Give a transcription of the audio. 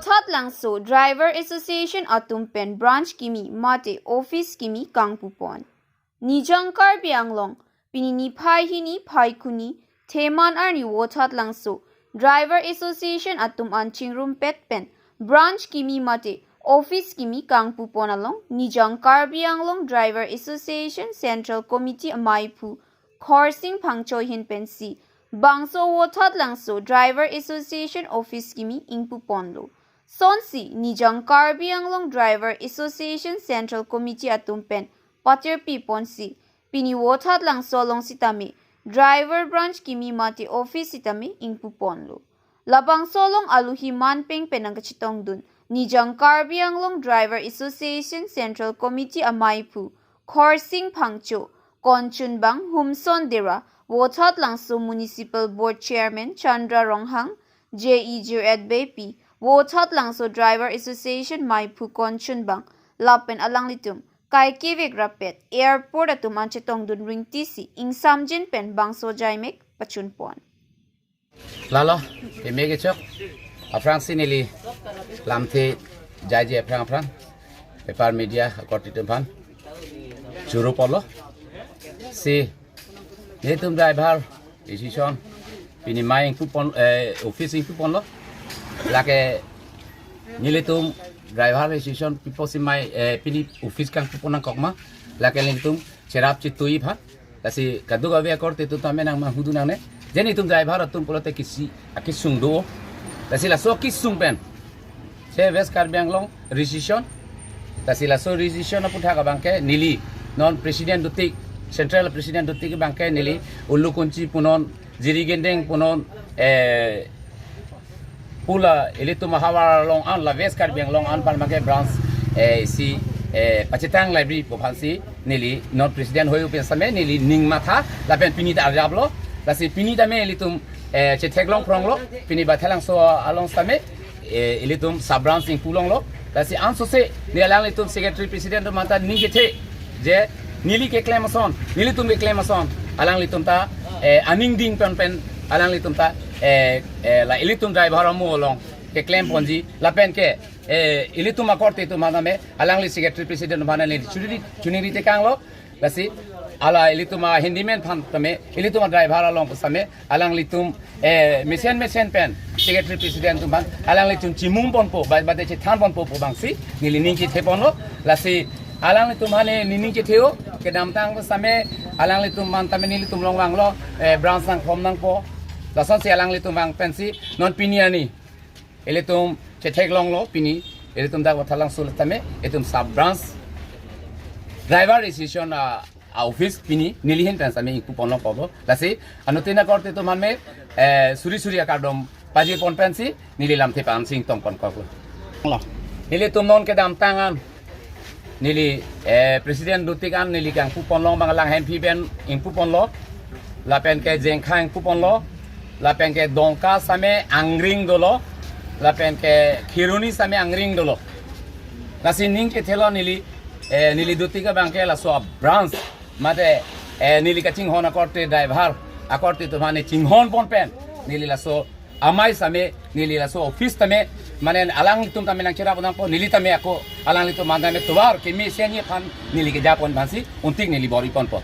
Vothatlangso Driver Association atum pen branch kimi mate office kimi kangpu pon. Nijangkar bianglong pinini phai hini phai kuni theman arni Vothatlangso Driver Association atum anchingrum pet pen branch kimi mate office kimi kangpu pon along Nijangkar bianglong Driver Association Central Committee amaipu khorsing phangcho hin pensi Bangso Vothatlangso Driver Association Office kimi ingpu ponlo. Sonsi Nijangkar bianglong Driver Association Central Committee atumpen patir pi ponsi pini Vothatlangso long sitami Driver Branch kimi mati office sitami ingpu ponlo. Labang solong aluhi manpeng penangkachitong dun Nijangkar bianglong Driver Association Central Committee amaipu khorsing phangcho konchunbang humson dera Vothatlangso Municipal Board Chairman Chandra Ronghang, JE BP, Vothatlangso Driver Association Maipu Konchunbang, Lapen Alanglitum, Kai Kivik Rapet, Airport atum anchetong dun ring tisi, ing samjin pen bangso jaimek pachunpon. Lalo, emege chok, afrang sinili, lamte jaji afrang, pepar media akortitumpan, churu polo, si Netum driver decision pini main kupon office kupon lo lake niletum driver decision people si mai pini office kan kupon ang kokma lake lentum cerap citui pha lasi kadu gawe korte tu tame nang mahudu nang ne jeni tum driver atum polote kisi akisung do lasi la so kisung pen se west karbianglong decision lasi la so decision aputha ka bangke nili non president dutik Central President Dutik Bangkai nili ulu kunci punon jirigendeng punon pula elitu mahawar long an la veskar biang long an pan bangkai branch si pacetang library popansi nili non president hoyu pensame nili ning matha la pen pinita arjablo la si pinita me elitum ceteglong pronglo pini Vothatlangso along same elitum sub branch ing pulong lo la si anso se nilang elitum secretary president mata ningete je Nili ke klemason, nili tum ke klemason, alang litum ta aning ding pen alang litum ta la ilitum driver mo long ke klem ponji la pen ke ilitum akorte tu mana me alang li secretary president mana li chuniri te kanglo la si ala ilitum handyman phan tame ilitum driver long pasame alang litum mission pen secretary president tu ban alang litum chimung pon po ba de che than pon po bangsi nili ning ki thepon lo la si alang litum hane nining ke theo ke damtang same alang litum man tame ni litum long wang lo brown sang khom nang po lason si alang litum wang pensi non piniani elitum chetek long lo pini elitum da Vothatlangso tame etum sub branch driver decision office pini nilihin pen same iku pon lo pobo lasi anutina korte to man me suri akadom paji pon pensi nililam the pan sing tong pon ko lo elitum non ke damtangan nili Presiden Dutikan nili kang kupon long bangalang hampi ben ing kupon lo lapen ke jengkhang kupon lo lapen ke dongka same angring dolo lapen ke khiruni same angring dolo nasi ning ke thelo nili nili Dutika bangke la so branch mate nili ka chinghon akorte driver akorte to mane chinghon pon pen nili la so amai same nili la so office tame mane alang litum tame nang chera bodang po nili tame ako alang litum mandame tuwar kimi senye phan nili ke japon bansi untik nili bori pon po